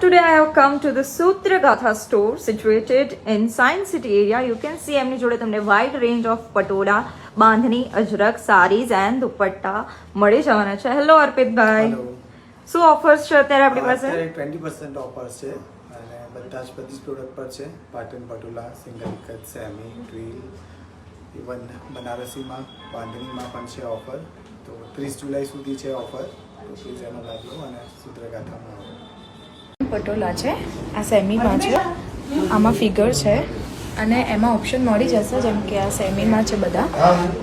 today I have come to the Sutra Gatha store situated in Science City area. You can see એમની જોડે તમને wide range of patola, bandhani, અજરક, sarees and dupatta મળી જવાના છે. Hello અર્પિતભાઈ, શું offers છે અત્યારે આપણી પાસે? અત્યારે 20% ઓફર્સ છે અને બધી જ પ્રોડક્ટ પર છે. Patan Patola, single cut, semi, ટ્રીલ, ઇવન બનારસીમાં બાંધણીમાં પણ છે ઓફર. તો 30 જુલાઈ સુધી છે ઓફર. તો પ્લીઝ એનો લાભ લો અને સૂત્રગાથામાં આવો. પટોળા છે, આ સેમીમાં છે, આમાં ફિગર છે અને એમાં ઓપ્શન મળી જશે. જેમ કે આ સેમીમાં છે બધા,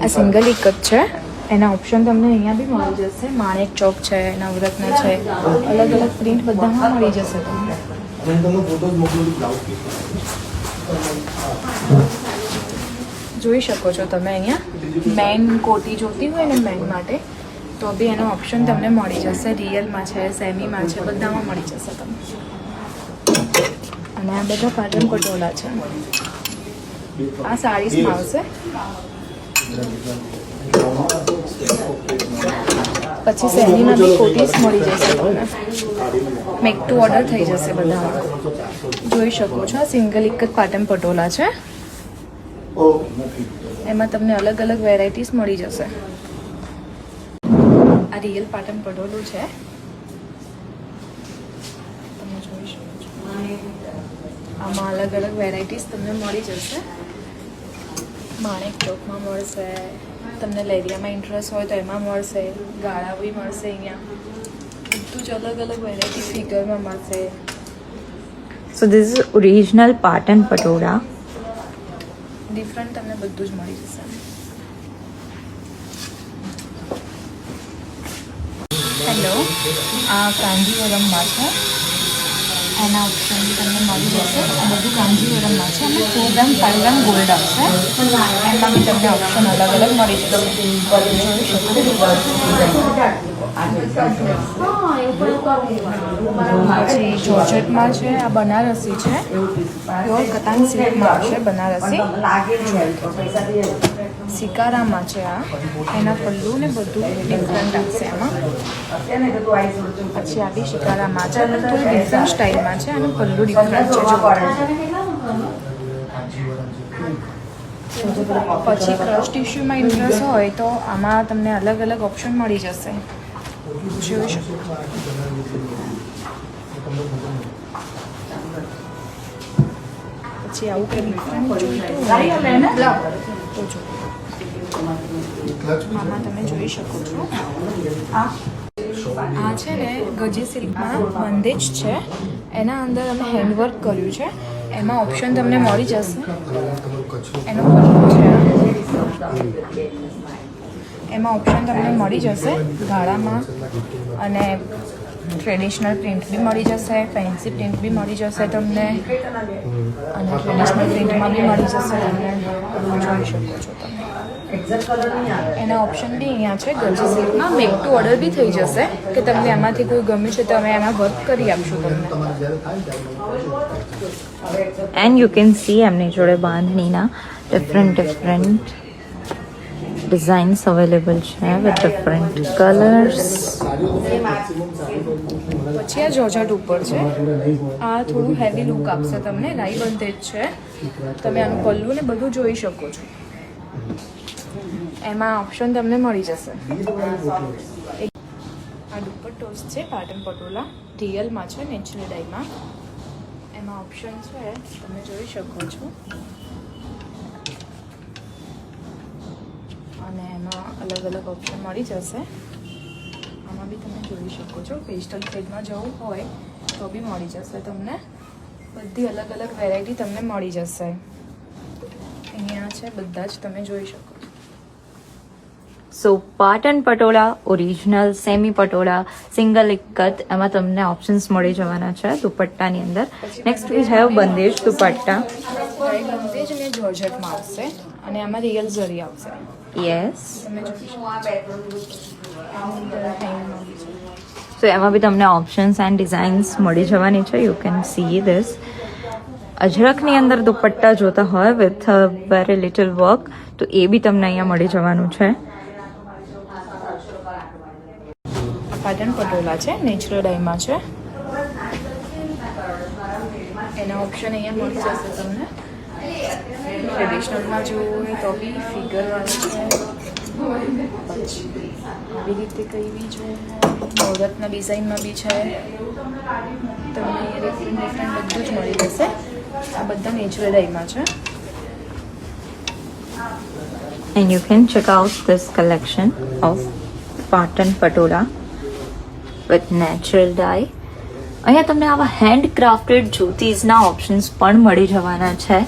આ સિંગલ એક જ છે. એના ઓપ્શન તમને અહીંયા બી મળી જશે. માણેક ચોક છે, નવરત્ન છે, અલગ અલગ પ્રિન્ટ બધામાં મળી જશે તમને. જોઈ શકો છો તમે અહીંયા મેન કોટી જોતી હોય ને મેન માટે તો બી એનો ઓપ્શન તમને મળી જશે. રિયલમાં છે, સેમીમાં છે, બધામાં મળી જશે તમને. અને આ બધા પાટણ પટોળા છે. આ સાડીસમાં આવશે. પછી સેમીમાં બી કોટીસ મળી જશે તમને. મેક ટુ ઓર્ડર થઈ જશે બધામાં. જોઈ શકો છો આ સિંગલ એક જ પાટણ પટોળા છે. એમાં તમને અલગ અલગ વેરાયટીઝ મળી જશે. આ રિયલ પાટણ પટોળું છે, તમે જોઈ શકો છો. આમાં અલગ અલગ વેરાયટીઝ તમને મળી જશે. માણેક ચોકમાં મળશે, તમને લેરિયામાં ઇન્ટરેસ્ટ હોય તો એમાં મળશે, ગાળા બી મળશે. અહીંયા બધું જ અલગ અલગ વેરાયટી ફિગરમાં મળશે. So this is original Patan Patola. Different તમને બધું જ મળી જશે. હેલો, આ કાંજીવરમમાં છે. એના ઓપ્શન તમને મળી જશે. આ બધું કાંજીવરમમાં છે અને 4 ગ્રામ 5 ગ્રામ ગોલ્ડ આવશે. એમાં બી તમને ઓપ્શન અલગ અલગ મળી જશે. જોઈ શકો. પછી જોર્જેટમાં છે, આ બનારસી છે, પ્યોર કતાન સિલ્કમાં આવશે બનારસી. સિકારામાં છે આ, એના પલ્લુ ને બધું ડિફરન્ટ આવશે એમાં. પછી આ બી શિકારામાં છે, થોડું ડિફરન્ટ સ્ટાઇલમાં છે અને પલ્લુ ડિફરન્ટ છે. પછી ક્રશ ટિશ્યુમાં ઇન્ટરેસ્ટ હોય તો આમાં તમને અલગ અલગ ઓપ્શન મળી જશે. જોઈ શકો. પછી આવું કંઈ ડિફરન્ટ જોઈતું તો જો આમાં તમે જોઈ શકો છો. આ છે ને ગજી સિલ્કમાં બંદેજ છે. એના અંદર અમે હેન્ડવર્ક કર્યું છે. એમાં ઓપ્શન તમને મળી જશે. એનો પલ્લુ છે, એમાં ઓપ્શન તમને મળી જશે ગાળામાં અને ટ્રેડિશનલ પ્રિન્ટ બી મળી જશે, ફેન્સી પ્રિન્ટ બી મળી જશે તમને અને ટ્રેડિશનલ પ્રિન્ટમાં બી મળી જશે તમને. જોઈ શકો છો તમે. એના ઓપ્શન બી અહીંયા છે. ગજી સિલ્કમાં મેક ટુ ઓર્ડર બી થઈ જશે કે તમને એમાંથી કોઈ ગમ્યું છે તો અમે એમાં વર્ક કરી આપશું તમને. And you can see એમની જોડે બાંધણીના ડિફરન્ટ designs available છે with different colors. પછી આ જોર્જેટ ઉપર છે. આ થોડું હેવી લુક આપશે તમને. રાઈ બંધેજ છે. તમે આનું પલ્લું ને બધું જોઈ શકો છો. એમાં ઓપ્શન તમને મળી જશે. આ દુપટ્ટોસ છે પાટણ પટોલા, રિયલમાં છે, નેચરલ ડાયમાં. એમાં ઓપ્શન છે, તમે જોઈ શકો છો. અને એમાં અલગ અલગ ઓપ્શન મળી જશે. આમાં બી તમે જોઈ શકો છો. પેસ્ટલ શેડમાં જવું હોય તો બી મળી જશે તમને. બધી અલગ અલગ વેરાયટી તમને મળી જશે. અહીંયા છે બધા જ તમે જોઈ શકો છો. So Patan Patola, original, semi Patola, single ikkat, એમાં તમને ઓપ્શન્સ મળી જવાના છે દુપટ્ટાની અંદર. Next we have bandhej dupatta. Bandhej અને જોર્જેટમાં આવશે અને આમાં રિયલ ઝરી આવશે. યસ. તમે જોઈ શકો. સો એમાં બી તમને ઓપ્શન્સ એન્ડ ડિઝાઇન્સ મળી જવાની છે. You can see this. અજરકની અંદર દુપટ્ટા જોતા હોય વિથ વેરી લિટલ વર્ક તો એ બી તમને અહીંયા મળી જવાનું છે. પાટણ પટોલા છે, નેચરલ ડાયમાં છે. એના ઓપ્શન અહીંયા મળી જશે તમને. ટ્રેડિશનલમાં જોવું હોય તો બી ફિગરવાળું છે. પછી આવી રીતે કઈ બી જોઈએ નવરત્ન ડિઝાઇનમાં બી છે. તમને ડિફરન્ટ બધું જ મળી જશે. આ બધા નેચરલ ડાયમાં છે. And you can check out this collection of Patan Patola with natural dye. અહીંયા તમને આવા હેન્ડ ક્રાફ્ટેડ જ્યોતિઝના ઓપ્શન્સ પણ મળી જવાના છે.